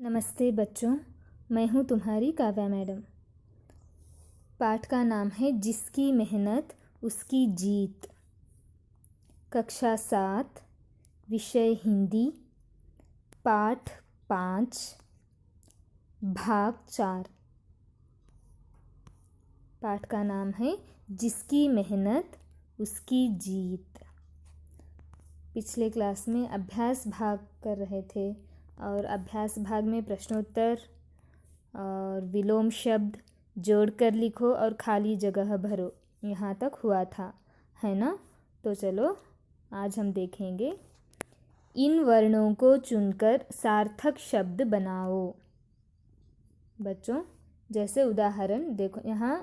नमस्ते बच्चों, मैं हूँ तुम्हारी काव्या मैडम। पाठ का नाम है जिसकी मेहनत उसकी जीत। कक्षा 7, विषय हिंदी, पाठ 5, भाग 4। पाठ का नाम है जिसकी मेहनत उसकी जीत। पिछले क्लास में अभ्यास भाग कर रहे थे और अभ्यास भाग में प्रश्नोत्तर और विलोम शब्द जोड़कर लिखो और खाली जगह भरो, यहाँ तक हुआ था, है ना। तो चलो आज हम देखेंगे इन वर्णों को चुनकर सार्थक शब्द बनाओ। बच्चों जैसे उदाहरण देखो, यहाँ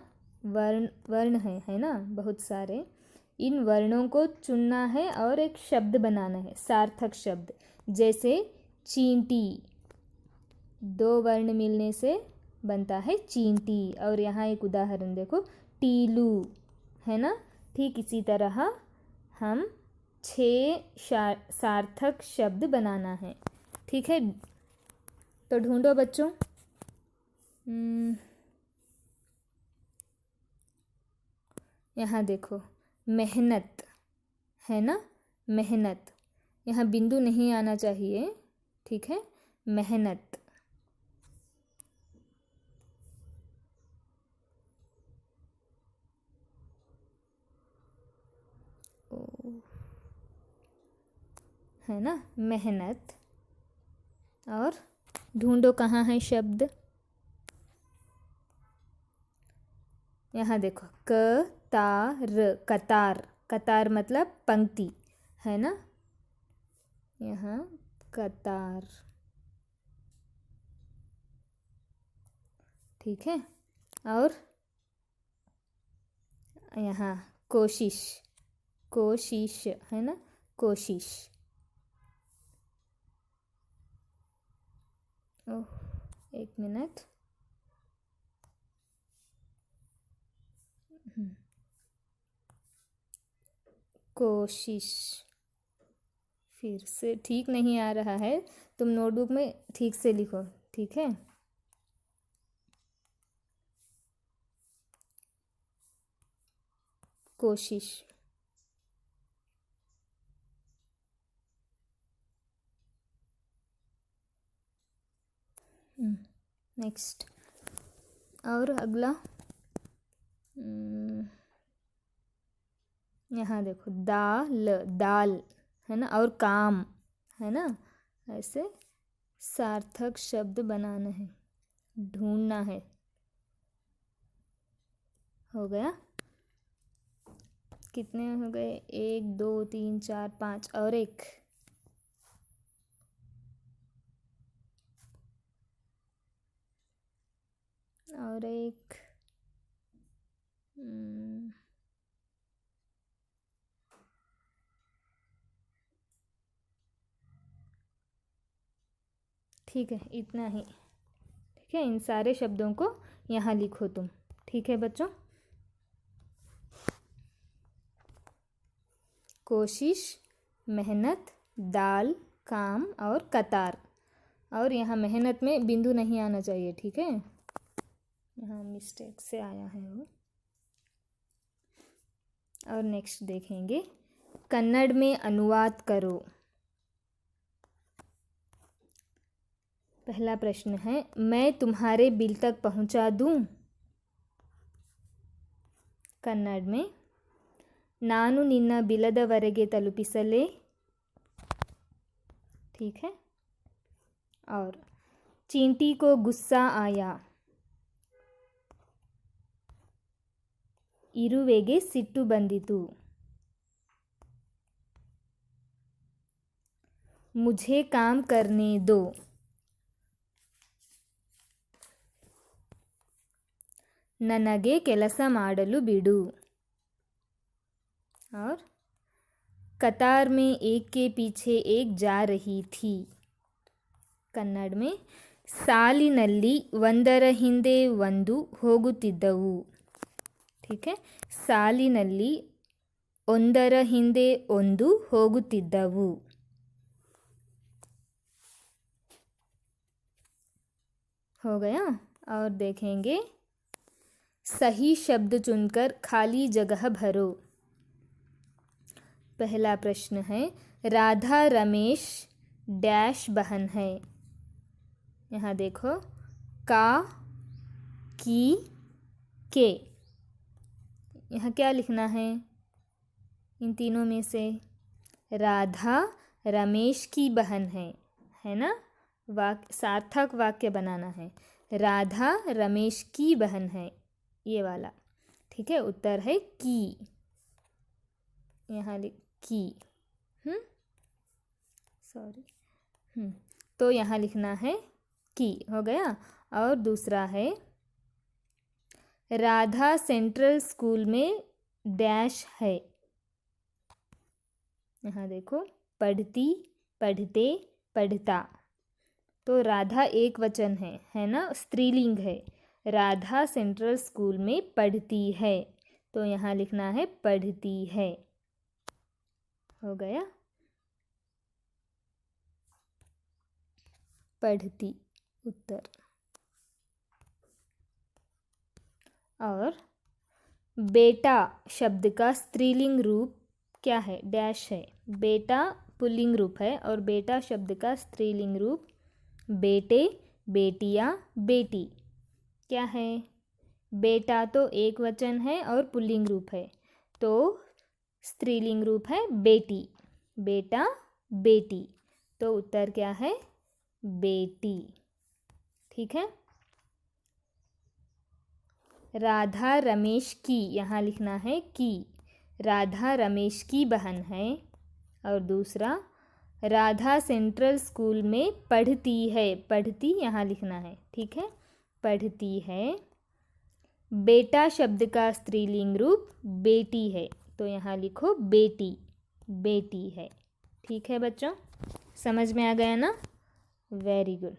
वर्ण है ना, बहुत सारे। इन वर्णों को चुनना है और एक शब्द बनाना है, सार्थक शब्द। जैसे चींटी, 2 वर्ण मिलने से बनता है चींटी। और यहाँ एक उदाहरण देखो, टीलू, है ना। ठीक इसी तरह हम 6 सार्थक शब्द बनाना है, ठीक है। तो ढूंढो बच्चों। यहाँ देखो, मेहनत है ना, मेहनत। यहाँ बिंदु नहीं आना चाहिए, ठीक है। मेहनत, है ना, मेहनत। और ढूंढो कहाँ है शब्द। यहाँ देखो, कतार, कतार, कतार मतलब पंक्ति, है ना। यहाँ कतार, ठीक है। और यहाँ कोशिश, कोशिश, है ना, कोशिश। ओह, एक मिनट। कोशिश, फिर से ठीक नहीं आ रहा है, तुम नोटबुक में ठीक से लिखो, ठीक है। कोशिश, नेक्स्ट। और अगला, यहाँ देखो, दाल, दाल, है ना। और काम, है ना। ऐसे सार्थक शब्द बनाना है, ढूंढना है। हो गया, कितने हो गए? 1 2 3 4 5 और एक। और एक, ठीक है, इतना ही, ठीक है। इन सारे शब्दों को यहाँ लिखो तुम, ठीक है बच्चों। कोशिश, मेहनत, दाल, काम और कतार। और यहाँ मेहनत में बिंदु नहीं आना चाहिए, ठीक है। यहाँ मिस्टेक से आया है वो। और नेक्स्ट देखेंगे, कन्नड़ में अनुवाद करो। पहला प्रश्न है, मैं तुम्हारे बिल तक पहुंचा दूं। कन्नड़ में, ನಾನು ನಿನ್ನ ಬಿಲದವರೆಗೆ ತಲುಪಿಸಲೇ, ठीक है। और चींटी को गुस्सा आया, ಇರುವೆಗೆ ಸಿಟ್ಟು ಬಂದಿತು। मुझे काम करने दो, ನನಗೆ ಕೆಲಸ ಮಾಡಲು ಬಿಡು। और कतार में एक के पीछे एक जा रही थी। कन्नड़ में, ಸಾಲಿನಲ್ಲಿ ಒಂದರ ಹಿಂದೆ ಒಂದು ಹೋಗುತ್ತಿದ್ದವು, ठीक है। ಸಾಲಿನಲ್ಲಿ ಒಂದರ ಹಿಂದೆ ಒಂದು ಹೋಗುತ್ತಿದ್ದವು। हो गया। और देखेंगे सही शब्द चुनकर खाली जगह भरो। पहला प्रश्न है, राधा रमेश डैश बहन है। यहाँ देखो, का, की, के। यहाँ क्या लिखना है? इन तीनों में से राधा रमेश की बहन है ना? सार्थक वाक्य बनाना है। राधा रमेश की बहन है, ये वाला। ठीक है, उत्तर है की। यहाँ की, सॉरी, तो यहाँ लिखना है की। हो गया। और दूसरा है, राधा सेंट्रल स्कूल में डैश है। यहाँ देखो, पढ़ती, पढ़ते, पढ़ता। तो राधा एक वचन है ना, स्त्रीलिंग है। राधा सेंट्रल स्कूल में पढ़ती है, तो यहाँ लिखना है पढ़ती है। हो गया, पढ़ती उत्तर। और बेटा शब्द का स्त्रीलिंग रूप क्या है? डैश है। बेटा पुल्लिंग रूप है और बेटा शब्द का स्त्रीलिंग रूप बेटे, बेटियाँ, बेटी। क्या है? बेटा तो एक वचन है और पुल्लिंग रूप है, तो स्त्रीलिंग रूप है बेटी। बेटा, बेटी, तो उत्तर क्या है? बेटी। ठीक है। राधा रमेश की, यहाँ लिखना है की। राधा रमेश की बहन है। और दूसरा, राधा सेंट्रल स्कूल में पढ़ती है। पढ़ती यहाँ लिखना है। ठीक है, पढ़ती है। बेटा शब्द का स्त्रीलिंग रूप बेटी है, तो यहाँ लिखो बेटी, बेटी है। ठीक है बच्चों, समझ में आ गया ना? Very good.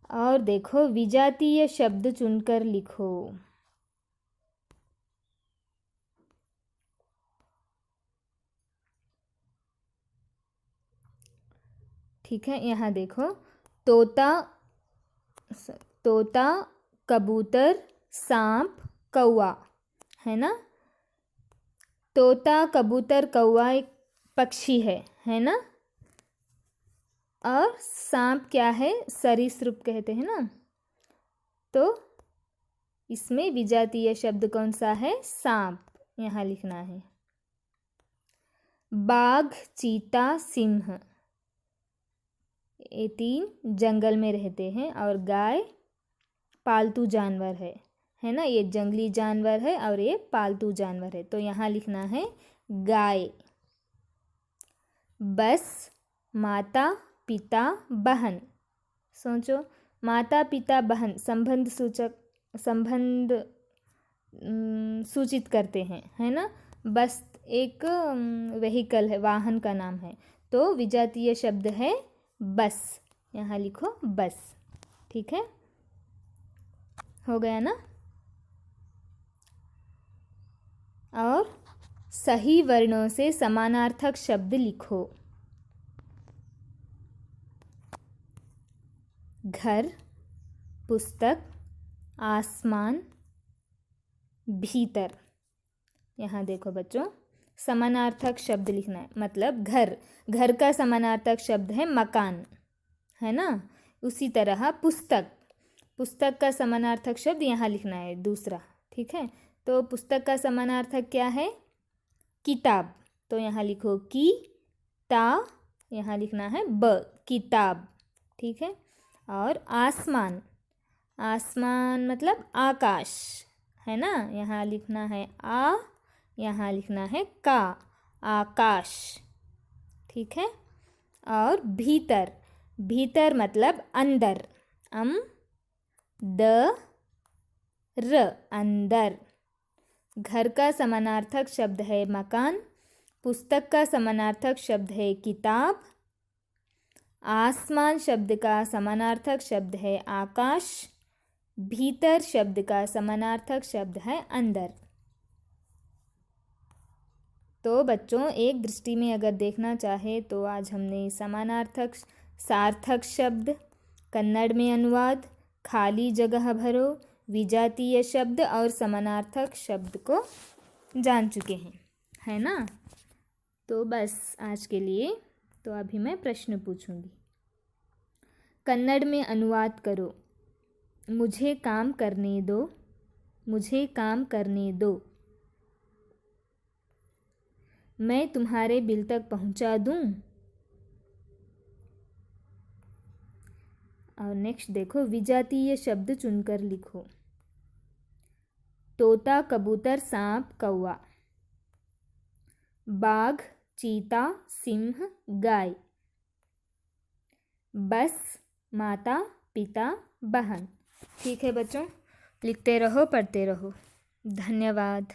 और देखो, विजातीय शब्द चुनकर लिखो। ठीक है, यहाँ देखो, तोता, तोता, कबूतर, सांप, कौवा, है ना? तोता, कबूतर, कौवा एक पक्षी है ना? और सांप क्या है? सरीसृप कहते हैं ना? तो इसमें विजातीय शब्द कौन सा है? सांप, यहाँ लिखना है। बाघ, चीता, सिंह, ये तीन जंगल में रहते हैं। और गाय पालतू जानवर है ना? ये जंगली जानवर है और ये पालतू जानवर है, तो यहाँ लिखना है गाय। बस, माता, पिता, बहन। सोचो, माता, पिता, बहन संबंध सूचित करते हैं, है ना? बस एक व्हीकल है, वाहन का नाम है, तो विजातीय शब्द है बस। यहाँ लिखो बस। ठीक है, हो गया ना? और सही वर्णों से समानार्थक शब्द लिखो। घर, पुस्तक, आसमान, भीतर। यहाँ देखो बच्चों, समानार्थक शब्द लिखना है। मतलब घर का समानार्थक शब्द है मकान, है ना? उसी तरह पुस्तक का समानार्थक शब्द यहाँ लिखना है दूसरा। ठीक है, तो पुस्तक का समानार्थक क्या है? किताब, तो यहाँ लिखो की ता, यहाँ लिखना है ब, किताब। ठीक है। और आसमान मतलब आकाश, है ना? यहाँ लिखना है आ, यहाँ लिखना है का, आकाश। ठीक है। और भीतर मतलब अंदर, र, अंदर। घर का समानार्थक शब्द है मकान, पुस्तक का समानार्थक शब्द है किताब, आसमान शब्द का समानार्थक शब्द है आकाश, भीतर शब्द का समानार्थक शब्द है अंदर। तो बच्चों, एक दृष्टि में अगर देखना चाहे तो आज हमने समानार्थक, सार्थक शब्द, कन्नड़ में अनुवाद, खाली जगह भरो, विजातीय शब्द और समानार्थक शब्द को जान चुके हैं, है ना। तो बस आज के लिए तो अभी मैं प्रश्न पूछूंगी। कन्नड़ में अनुवाद करो। मुझे काम करने दो, मुझे काम करने दो। मैं तुम्हारे बिल तक पहुंचा दूं। और नेक्स्ट देखो, विजातीय शब्द चुनकर लिखो। तोता, कबूतर, सांप, कौवा। बाघ, चीता, सिंह, गाय। बस, माता, पिता, बहन। ठीक है बच्चों, लिखते रहो, पढ़ते रहो। धन्यवाद।